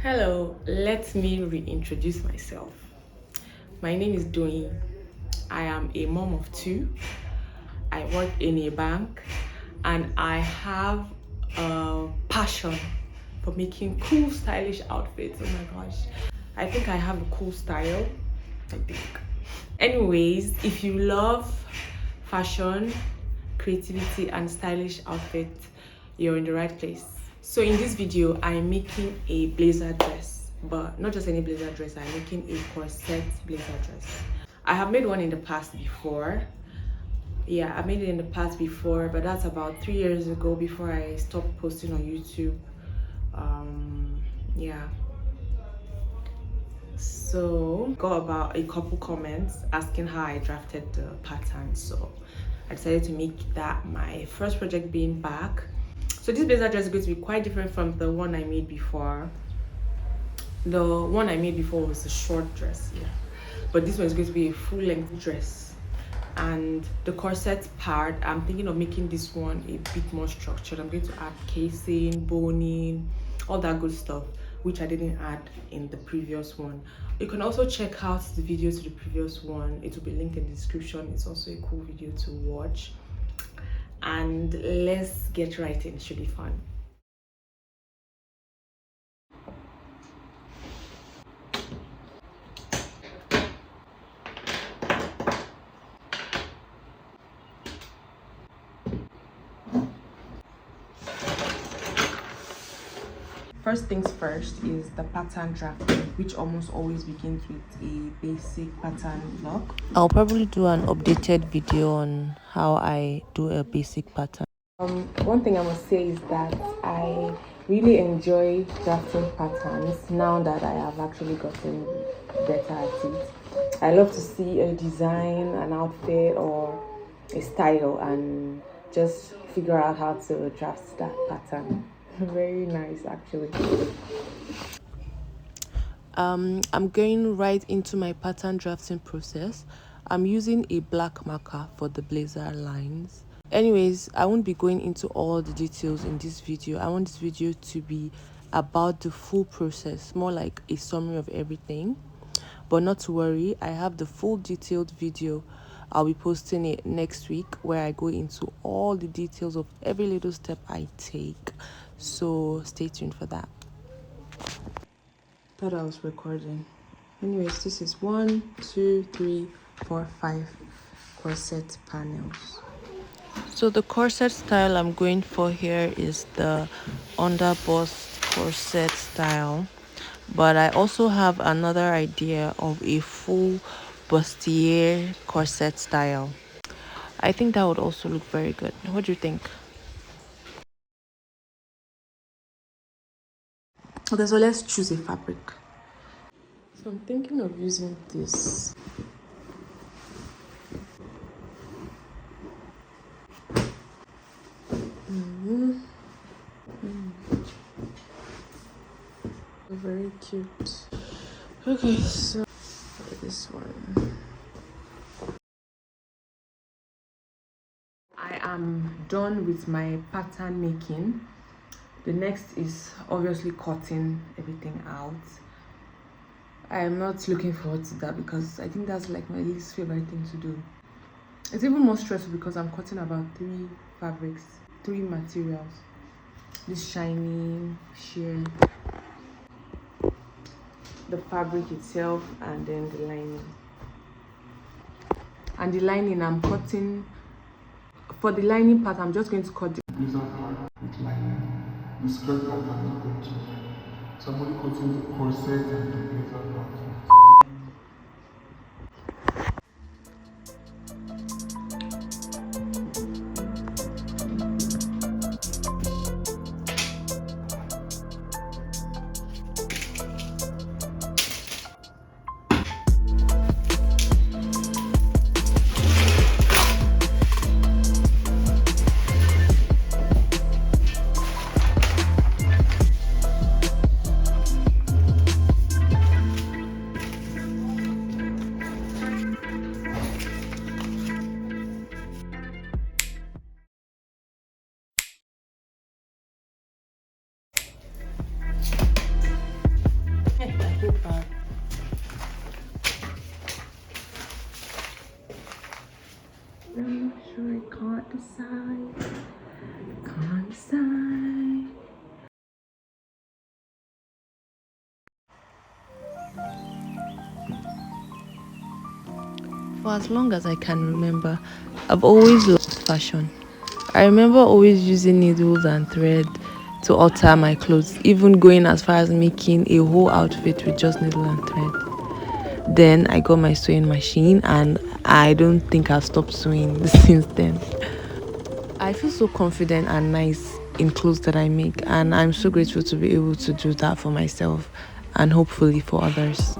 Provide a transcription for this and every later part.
Hello, let me reintroduce myself. My name is Doyin. I am a mom of two. I work in a bank and I have a passion for making cool, stylish outfits. Oh my gosh. I think I have a cool style. I think. Anyways, if you love fashion, creativity, and stylish outfits, you're in the right place. So in this video, I'm making a blazer dress, but not just any blazer dress. I'm making a corset blazer dress. I have made one in the past before. Yeah, I made it in the past before, but that's about 3 years ago before I stopped posting on YouTube. Yeah. So got about a couple comments asking how I drafted the pattern. So I decided to make that my first project being back. So this blazer dress is going to be quite different from the one I made before. The one I made before was a short dress, yeah. But this one is going to be a full-length dress. And the corset part, I'm thinking of making this one a bit more structured. I'm going to add casing, boning, all that good stuff, which I didn't add in the previous one. You can also check out the video to the previous one. It will be linked in the description. It's also a cool video to watch. And let's get right in. It should be fun. First things first is the pattern drafting, which almost always begins with a basic pattern block. I'll probably do an updated video on how I do a basic pattern. One thing I must say is that I really enjoy drafting patterns now that I have actually gotten better at it. I love to see a design, an outfit, or a style and just figure out how to draft that pattern. Very nice, actually. I'm going right into my pattern drafting process. I'm using a black marker for the blazer lines. Anyways, I won't be going into all the details in this video. I want this video to be about the full process, more like a summary of everything. But not to worry, I have the full detailed video. I'll be posting it next week where I go into all the details of every little step I take. So stay tuned for that. Thought I was recording. Anyways, this is 1, 2, 3, 4, 5 corset panels. So the corset style I'm going for here is the underbust corset style. But I also have another idea of a full bustier corset style. I think that would also look very good. What do you think? Okay, so let's choose a fabric. So I'm thinking of using this. Very cute. Okay, so this one. I am done with my pattern making. The next is obviously cutting everything out. I am not looking forward to that because I think that's like my least favorite thing to do. It's even more stressful because I'm cutting about 3 fabrics, 3 materials. This shiny, sheer, the fabric itself, and then the lining. And the lining I'm cutting, for the lining part I'm just going to cut the blazer part with lining. The skirt part I'm not going to. Somebody cutting the corset and the blazer part. For as long as I can remember, I've always loved fashion. I remember always using needles and thread to alter my clothes, even going as far as making a whole outfit with just needle and thread. Then I got my sewing machine and I don't think I've stopped sewing since then. I feel so confident and nice in clothes that I make, and I'm so grateful to be able to do that for myself and hopefully for others.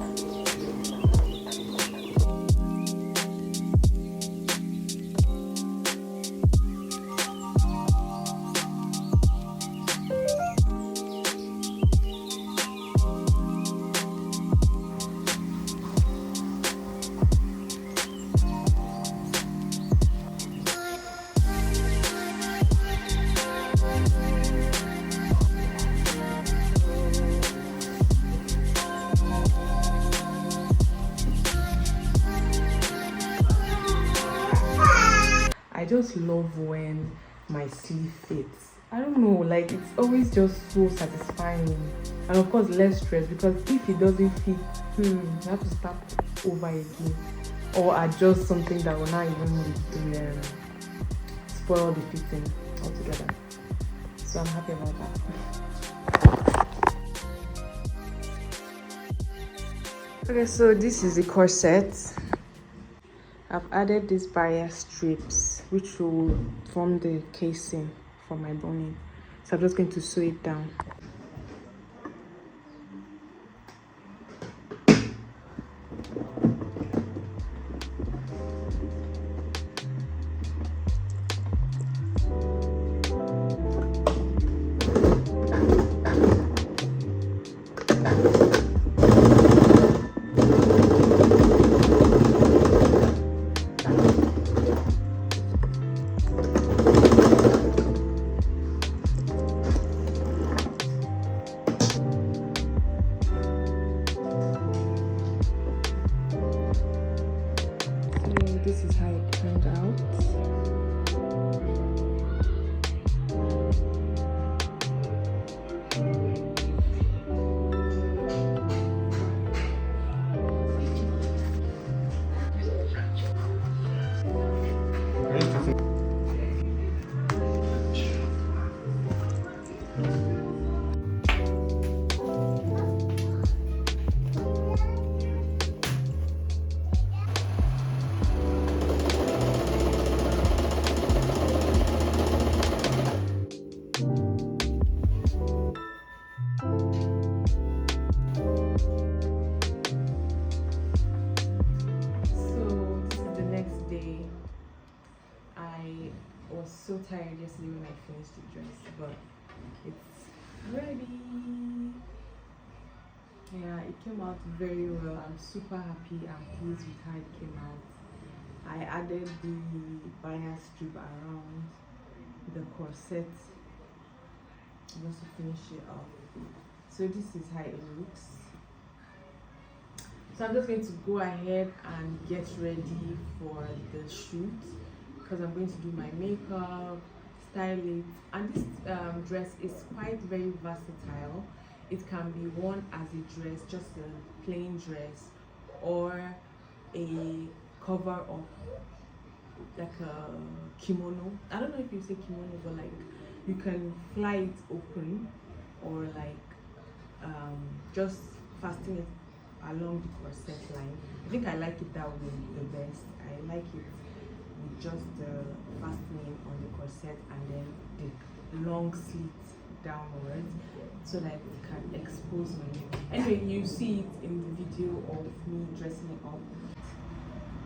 I just love when my sleeve fits. I don't know, like it's always just so satisfying. And of course less stress, because if it doesn't fit, you have to start over again or adjust something that will not even spoil the fitting altogether. So I'm happy about that. Okay, so this is the corset. I've added these barrier strips which will form the casing for my boning. So I'm just going to sew it down. This is how it turned out. So tired yesterday when I finished the dress, but it's ready. Yeah, it came out very well. I'm super happy and pleased with how it came out. I added the bias strip around the corset just to finish it off. So this is how it looks. So I'm just going to go ahead and get ready for the shoot, because I'm going to do my makeup, style it, and this dress is quite very versatile. It can be worn as a dress, just a plain dress, or a cover up, like a kimono. I don't know if you say kimono, but like you can fly it open, or like just fasten it along the corset line. I think I like it that way the best. I like it with just the fastening on the corset and then the long slit downwards, so that it can expose me. Anyway, you see it in the video of me dressing it up.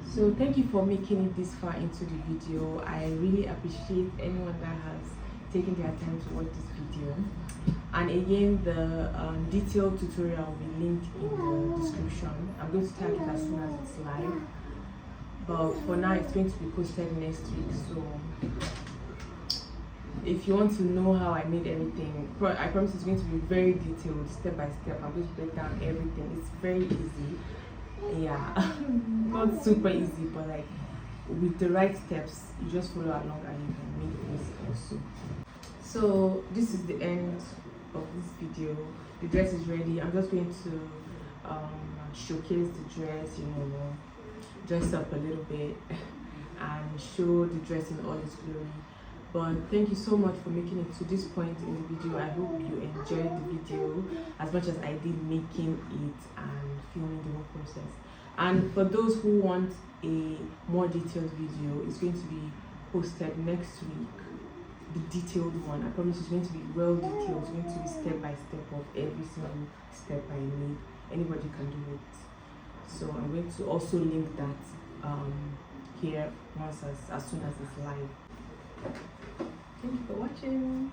So thank you for making it this far into the video. I really appreciate anyone that has taken their time to watch this video. And again, the detailed tutorial will be linked in the description. I'm going to tag it as soon as it's live, but for now it's going to be posted next week. So if you want to know how I made everything, I promise it's going to be very detailed, step by step. I'm going to break down everything. It's very easy. Yeah, not super easy, but like with the right steps, you just follow along and you can make it easy also. So this is the end of this video. The dress is ready. I'm just going to showcase the dress, dress up a little bit and show the dress in all its glory. But thank you so much for making it to this point in the video. I hope you enjoyed the video as much as I did making it and filming the whole process. And for those who want a more detailed video, it's going to be posted next week. The detailed one, I promise it's going to be well detailed. It's going to be step by step of every single step I made. Anybody can do it. So I'm going to also link that here once as soon as it's live. Thank you for watching.